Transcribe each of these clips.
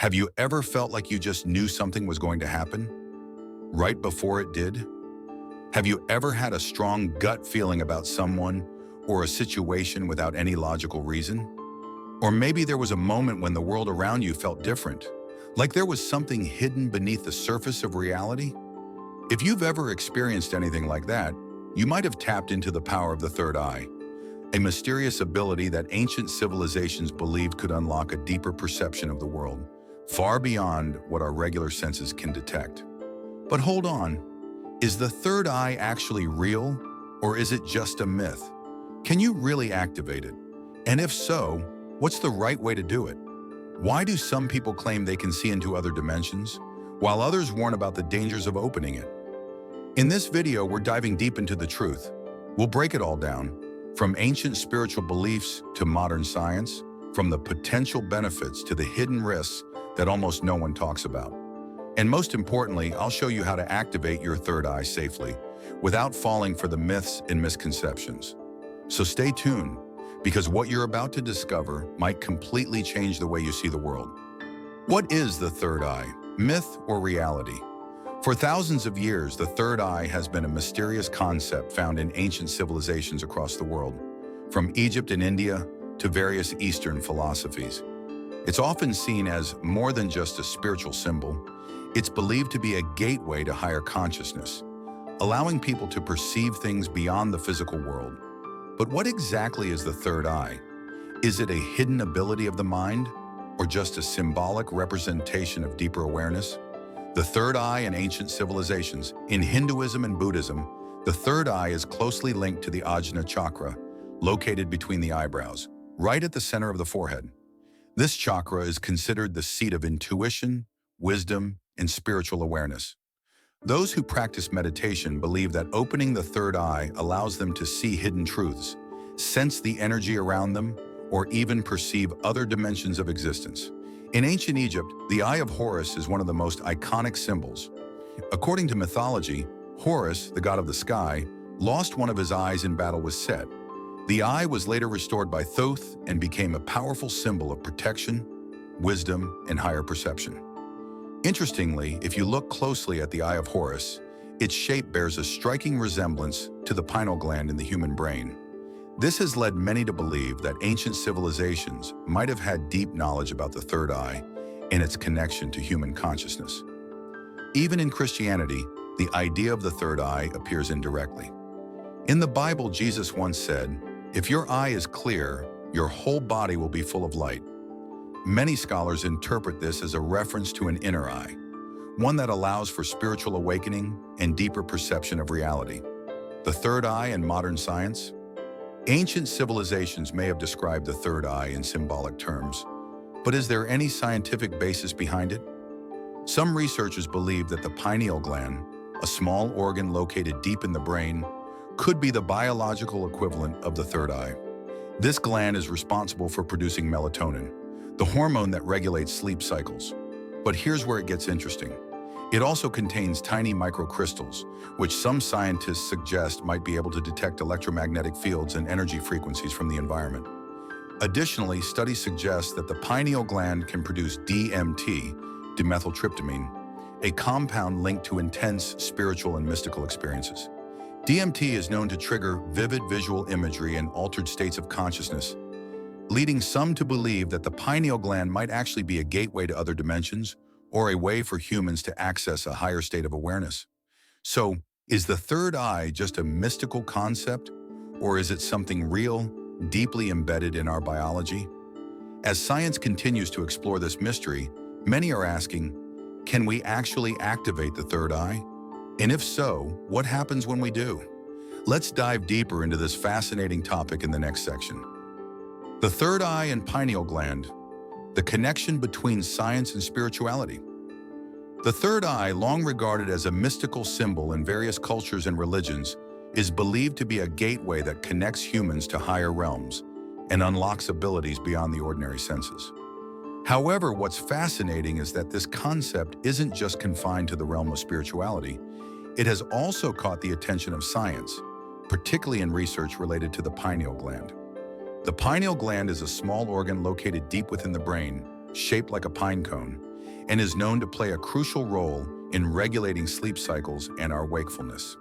Have you ever felt like you just knew something was going to happen right before it did? Have you ever had a strong gut feeling about someone or a situation without any logical reason? Or maybe there was a moment when the world around you felt different, like there was something hidden beneath the surface of reality? If you've ever experienced anything like that, you might have tapped into the power of the third eye, a mysterious ability that ancient civilizations believed could unlock a deeper perception of the world, far beyond what our regular senses can detect. But hold on, is the third eye actually real, or is it just a myth? Can you really activate it? And if so, what's the right way to do it? Why do some people claim they can see into other dimensions, while others warn about the dangers of opening it? In this video, we're diving deep into the truth. We'll break it all down, from ancient spiritual beliefs to modern science, from the potential benefits to the hidden risks that almost no one talks about. And most importantly, I'll show you how to activate your third eye safely, without falling for the myths and misconceptions. So stay tuned, because what you're about to discover might completely change the way you see the world. What is the third eye, myth or reality? For thousands of years, the third eye has been a mysterious concept found in ancient civilizations across the world, from Egypt and India to various Eastern philosophies. It's often seen as more than just a spiritual symbol. It's believed to be a gateway to higher consciousness, allowing people to perceive things beyond the physical world. But what exactly is the third eye? Is it a hidden ability of the mind, or just a symbolic representation of deeper awareness? The third eye in ancient civilizations. In Hinduism and Buddhism, the third eye is closely linked to the Ajna chakra, located between the eyebrows, right at the center of the forehead. This chakra is considered the seat of intuition, wisdom, and spiritual awareness. Those who practice meditation believe that opening the third eye allows them to see hidden truths, sense the energy around them, or even perceive other dimensions of existence. In ancient Egypt, the Eye of Horus is one of the most iconic symbols. According to mythology, Horus, the god of the sky, lost one of his eyes in battle with Set. The eye was later restored by Thoth and became a powerful symbol of protection, wisdom, and higher perception. Interestingly, if you look closely at the Eye of Horus, its shape bears a striking resemblance to the pineal gland in the human brain. This has led many to believe that ancient civilizations might have had deep knowledge about the third eye and its connection to human consciousness. Even in Christianity, the idea of the third eye appears indirectly. In the Bible, Jesus once said, "If your eye is clear, your whole body will be full of light." Many scholars interpret this as a reference to an inner eye, one that allows for spiritual awakening and deeper perception of reality. The third eye in modern science? Ancient civilizations may have described the third eye in symbolic terms, but is there any scientific basis behind it? Some researchers believe that the pineal gland, a small organ located deep in the brain, could be the biological equivalent of the third eye. This gland is responsible for producing melatonin, the hormone that regulates sleep cycles. But here's where it gets interesting. It also contains tiny microcrystals, which some scientists suggest might be able to detect electromagnetic fields and energy frequencies from the environment. Additionally, studies suggest that the pineal gland can produce DMT, dimethyltryptamine, a compound linked to intense spiritual and mystical experiences. DMT is known to trigger vivid visual imagery and altered states of consciousness, leading some to believe that the pineal gland might actually be a gateway to other dimensions, or a way for humans to access a higher state of awareness. So, is the third eye just a mystical concept, or is it something real, deeply embedded in our biology? As science continues to explore this mystery, many are asking, can we actually activate the third eye? And if so, what happens when we do? Let's dive deeper into this fascinating topic in the next section. The third eye and pineal gland. The connection between science and spirituality. The third eye, long regarded as a mystical symbol in various cultures and religions, is believed to be a gateway that connects humans to higher realms and unlocks abilities beyond the ordinary senses. However, what's fascinating is that this concept isn't just confined to the realm of spirituality. It has also caught the attention of science, particularly in research related to the pineal gland. The pineal gland is a small organ located deep within the brain, shaped like a pine cone. and is known to play a crucial role in regulating sleep cycles and our wakefulness.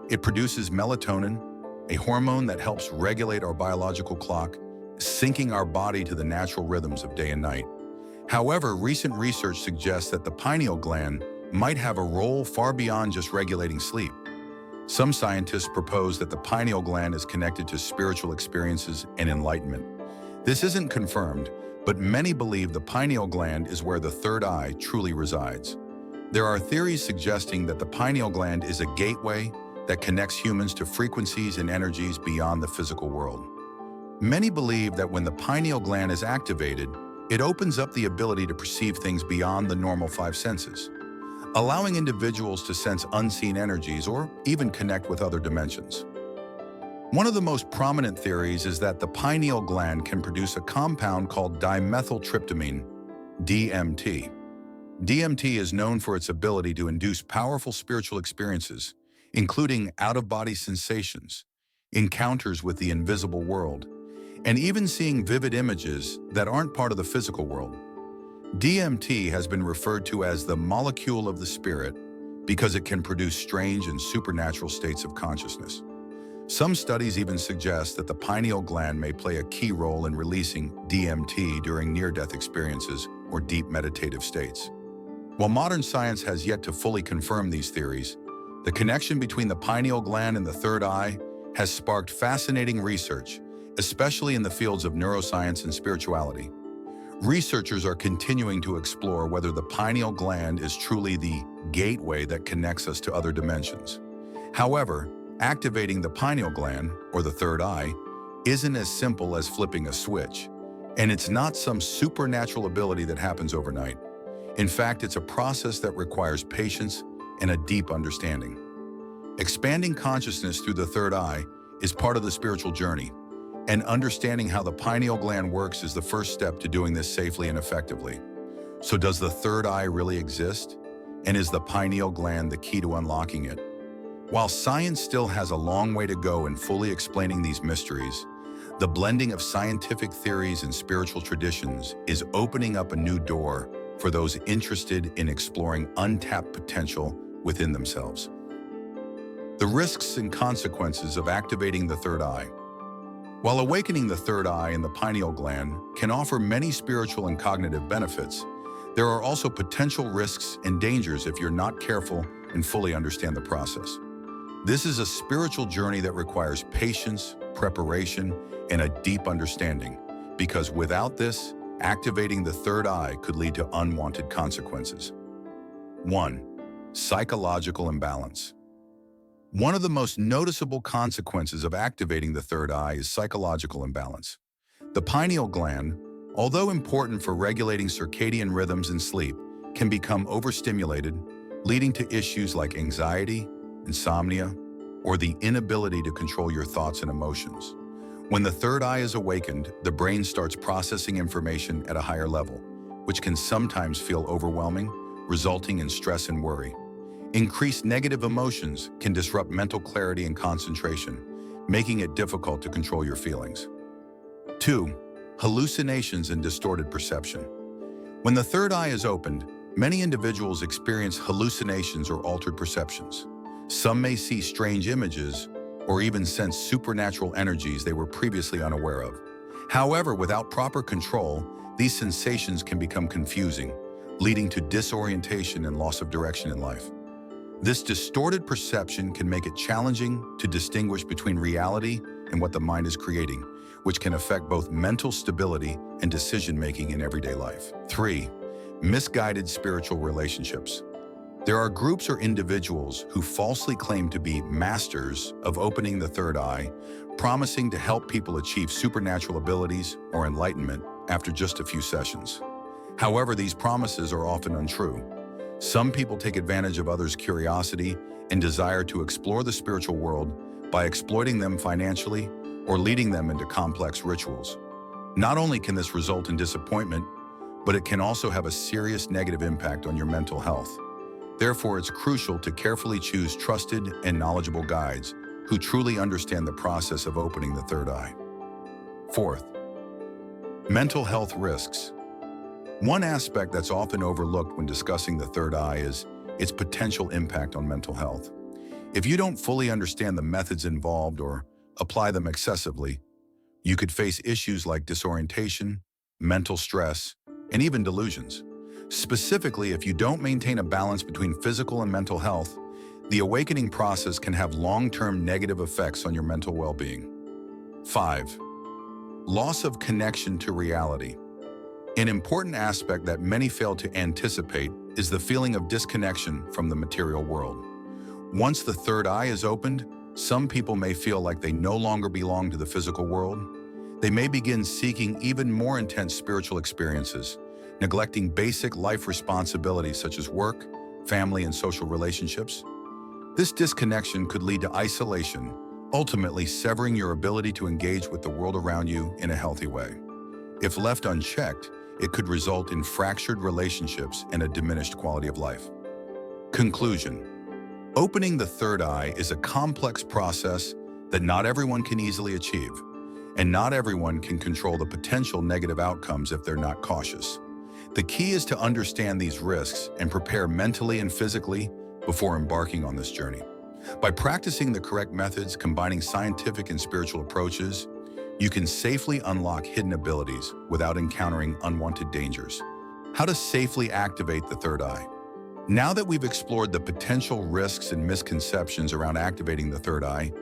It produces melatonin, a hormone that helps regulate our biological clock, syncing our body to the natural rhythms of day and night. However, recent research suggests that the pineal gland might have a role far beyond just regulating sleep. Some scientists propose that the pineal gland is connected to spiritual experiences and enlightenment. This isn't confirmed, but many believe the pineal gland is where the third eye truly resides. There are theories suggesting that the pineal gland is a gateway that connects humans to frequencies and energies beyond the physical world. Many believe that when the pineal gland is activated, it opens up the ability to perceive things beyond the normal five senses, allowing individuals to sense unseen energies or even connect with other dimensions. One of the most prominent theories is that the pineal gland can produce a compound called dimethyltryptamine, DMT. DMT is known for its ability to induce powerful spiritual experiences, including out-of-body sensations, encounters with the invisible world, and even seeing vivid images that aren't part of the physical world. DMT has been referred to as the molecule of the spirit because it can produce strange and supernatural states of consciousness. Some studies even suggest that the pineal gland may play a key role in releasing DMT during near-death experiences or deep meditative states. While modern science has yet to fully confirm these theories, the connection between the pineal gland and the third eye has sparked fascinating research, especially in the fields of neuroscience and spirituality. Researchers are continuing to explore whether the pineal gland is truly the gateway that connects us to other dimensions. However, activating the pineal gland, or the third eye, isn't as simple as flipping a switch, and it's not some supernatural ability that happens overnight. In fact, it's a process that requires patience and a deep understanding. Expanding consciousness through the third eye is part of the spiritual journey, and understanding how the pineal gland works is the first step to doing this safely and effectively. So does the third eye really exist? And is the pineal gland the key to unlocking it? While science still has a long way to go in fully explaining these mysteries, the blending of scientific theories and spiritual traditions is opening up a new door for those interested in exploring untapped potential within themselves. The risks and consequences of activating the third eye. While awakening the third eye and the pineal gland can offer many spiritual and cognitive benefits, there are also potential risks and dangers if you're not careful and fully understand the process. This is a spiritual journey that requires patience, preparation, and a deep understanding, because without this, activating the third eye could lead to unwanted consequences. 1. Psychological imbalance. One of the most noticeable consequences of activating the third eye is psychological imbalance. The pineal gland, although important for regulating circadian rhythms and sleep, can become overstimulated, leading to issues like anxiety, insomnia, or the inability to control your thoughts and emotions. When the third eye is awakened, the brain starts processing information at a higher level, which can sometimes feel overwhelming, resulting in stress and worry. Increased negative emotions can disrupt mental clarity and concentration, making it difficult to control your feelings. 2. Hallucinations and distorted perception. When the third eye is opened, many individuals experience hallucinations or altered perceptions. Some may see strange images or even sense supernatural energies they were previously unaware of. However, without proper control, these sensations can become confusing, leading to disorientation and loss of direction in life. This distorted perception can make it challenging to distinguish between reality and what the mind is creating, which can affect both mental stability and decision-making in everyday life. 3. Misguided spiritual relationships. There are groups or individuals who falsely claim to be masters of opening the third eye, promising to help people achieve supernatural abilities or enlightenment after just a few sessions. However, these promises are often untrue. Some people take advantage of others' curiosity and desire to explore the spiritual world by exploiting them financially or leading them into complex rituals. Not only can this result in disappointment, but it can also have a serious negative impact on your mental health. Therefore, it's crucial to carefully choose trusted and knowledgeable guides who truly understand the process of opening the third eye. 4. Mental health risks. One aspect that's often overlooked when discussing the third eye is its potential impact on mental health. If you don't fully understand the methods involved or apply them excessively, you could face issues like disorientation, mental stress, and even delusions. Specifically, if you don't maintain a balance between physical and mental health, the awakening process can have long-term negative effects on your mental well-being. 5. Loss of connection to reality. An important aspect that many fail to anticipate is the feeling of disconnection from the material world. Once the third eye is opened, some people may feel like they no longer belong to the physical world. They may begin seeking even more intense spiritual experiences, neglecting basic life responsibilities such as work, family, and social relationships. This disconnection could lead to isolation, ultimately severing your ability to engage with the world around you in a healthy way. If left unchecked, it could result in fractured relationships and a diminished quality of life. Conclusion. Opening the third eye is a complex process that not everyone can easily achieve, and not everyone can control the potential negative outcomes if they're not cautious. The key is to understand these risks and prepare mentally and physically before embarking on this journey. By practicing the correct methods, combining scientific and spiritual approaches, you can safely unlock hidden abilities without encountering unwanted dangers. How to safely activate the third eye. Now that we've explored the potential risks and misconceptions around activating the third eye,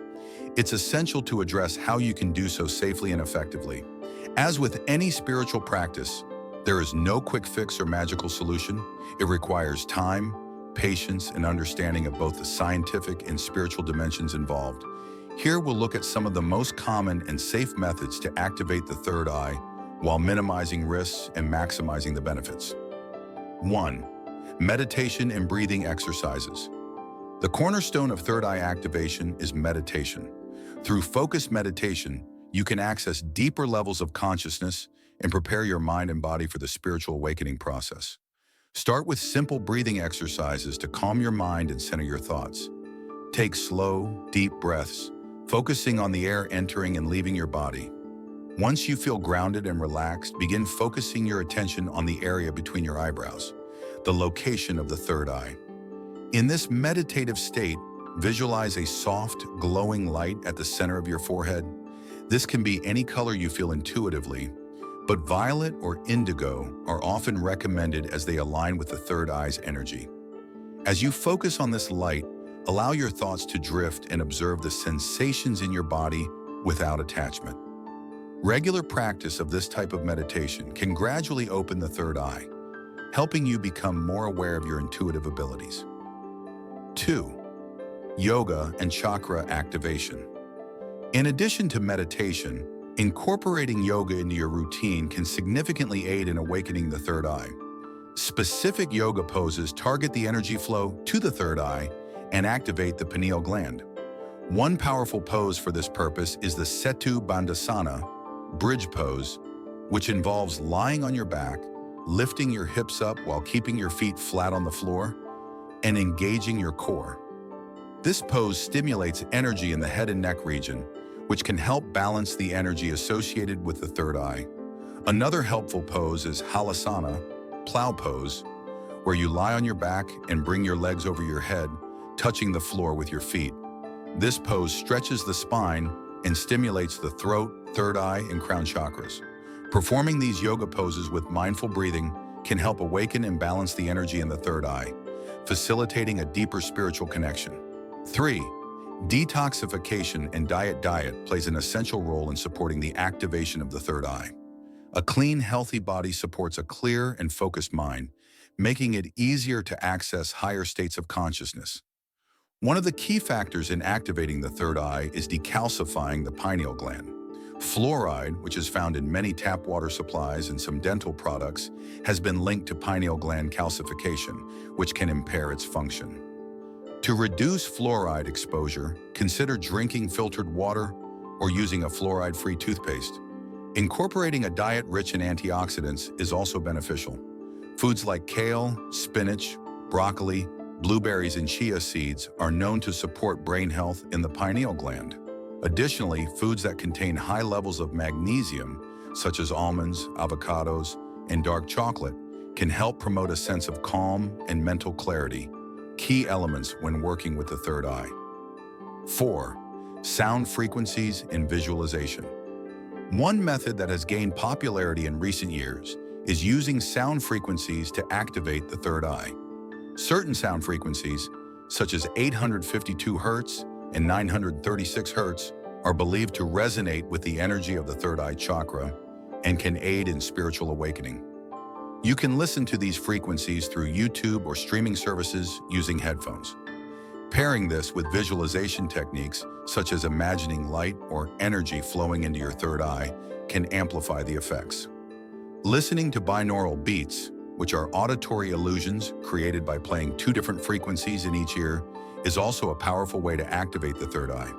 it's essential to address how you can do so safely and effectively. As with any spiritual practice, there is no quick fix or magical solution. It requires time, patience, and understanding of both the scientific and spiritual dimensions involved. Here we'll look at some of the most common and safe methods to activate the third eye while minimizing risks and maximizing the benefits. 1. Meditation and breathing exercises. The cornerstone of third eye activation is meditation. Through focused meditation, you can access deeper levels of consciousness and prepare your mind and body for the spiritual awakening process. Start with simple breathing exercises to calm your mind and center your thoughts. Take slow, deep breaths, focusing on the air entering and leaving your body. Once you feel grounded and relaxed, begin focusing your attention on the area between your eyebrows, the location of the third eye. In this meditative state, visualize a soft, glowing light at the center of your forehead. This can be any color you feel intuitively, but violet or indigo are often recommended as they align with the third eye's energy. As you focus on this light, allow your thoughts to drift and observe the sensations in your body without attachment. Regular practice of this type of meditation can gradually open the third eye, helping you become more aware of your intuitive abilities. 2. Yoga and chakra activation. In addition to meditation, incorporating yoga into your routine can significantly aid in awakening the third eye. Specific yoga poses target the energy flow to the third eye and activate the pineal gland. One powerful pose for this purpose is the Setu Bandhasana, bridge pose, which involves lying on your back, lifting your hips up while keeping your feet flat on the floor, and engaging your core. This pose stimulates energy in the head and neck region, which can help balance the energy associated with the third eye. Another helpful pose is Halasana, plow pose, where you lie on your back and bring your legs over your head, touching the floor with your feet. This pose stretches the spine and stimulates the throat, third eye, and crown chakras. Performing these yoga poses with mindful breathing can help awaken and balance the energy in the third eye, facilitating a deeper spiritual connection. 3. Detoxification and diet plays an essential role in supporting the activation of the third eye. A clean, healthy body supports a clear and focused mind, making it easier to access higher states of consciousness. One of the key factors in activating the third eye is decalcifying the pineal gland. Fluoride, which is found in many tap water supplies and some dental products, has been linked to pineal gland calcification, which can impair its function. To reduce fluoride exposure, consider drinking filtered water or using a fluoride-free toothpaste. Incorporating a diet rich in antioxidants is also beneficial. Foods like kale, spinach, broccoli, blueberries, and chia seeds are known to support brain health in the pineal gland. Additionally, foods that contain high levels of magnesium, such as almonds, avocados, and dark chocolate, can help promote a sense of calm and mental clarity, key elements when working with the third eye. 4. Sound frequencies and visualization. One method that has gained popularity in recent years is using sound frequencies to activate the third eye. Certain sound frequencies, such as 852 Hz and 936 Hz, are believed to resonate with the energy of the third eye chakra and can aid in spiritual awakening. You can listen to these frequencies through YouTube or streaming services using headphones. Pairing this with visualization techniques, such as imagining light or energy flowing into your third eye, can amplify the effects. Listening to binaural beats, which are auditory illusions created by playing two different frequencies in each ear, is also a powerful way to activate the third eye.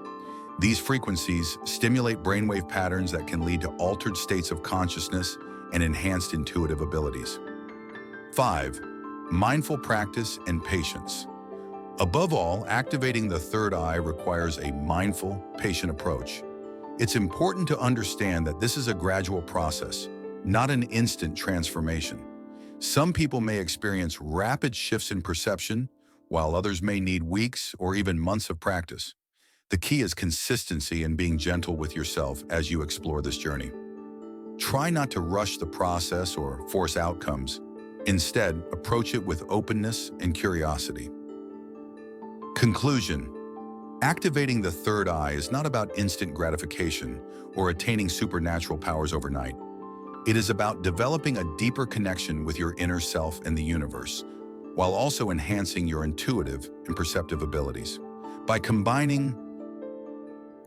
These frequencies stimulate brainwave patterns that can lead to altered states of consciousness and enhanced intuitive abilities. 5. Mindful practice and patience. Above all, activating the third eye requires a mindful, patient approach. It's important to understand that this is a gradual process, not an instant transformation. Some people may experience rapid shifts in perception, while others may need weeks or even months of practice. The key is consistency and being gentle with yourself as you explore this journey. Try not to rush the process or force outcomes. Instead, approach it with openness and curiosity. Conclusion: activating the third eye is not about instant gratification or attaining supernatural powers overnight. It is about developing a deeper connection with your inner self and the universe, while also enhancing your intuitive and perceptive abilities.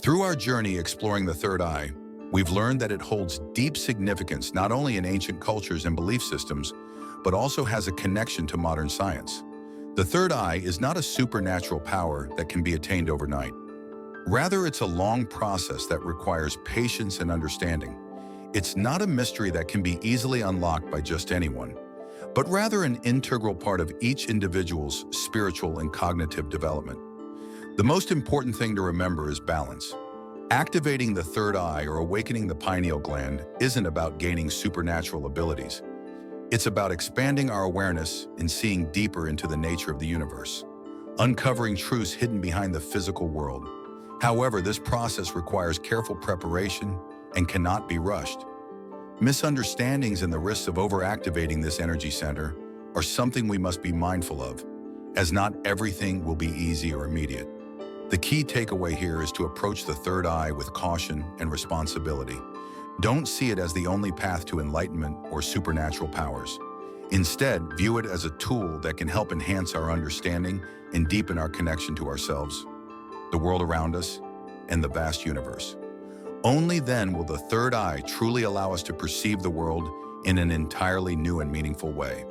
Through our journey exploring the third eye, we've learned that it holds deep significance not only in ancient cultures and belief systems, but also has a connection to modern science. The third eye is not a supernatural power that can be attained overnight. Rather, it's a long process that requires patience and understanding. It's not a mystery that can be easily unlocked by just anyone, but rather an integral part of each individual's spiritual and cognitive development. The most important thing to remember is balance. Activating the third eye or awakening the pineal gland isn't about gaining supernatural abilities. It's about expanding our awareness and seeing deeper into the nature of the universe, uncovering truths hidden behind the physical world. However, this process requires careful preparation and cannot be rushed. Misunderstandings and the risks of overactivating this energy center are something we must be mindful of, as not everything will be easy or immediate. The key takeaway here is to approach the third eye with caution and responsibility. Don't see it as the only path to enlightenment or supernatural powers. Instead, view it as a tool that can help enhance our understanding and deepen our connection to ourselves, the world around us, and the vast universe. Only then will the third eye truly allow us to perceive the world in an entirely new and meaningful way.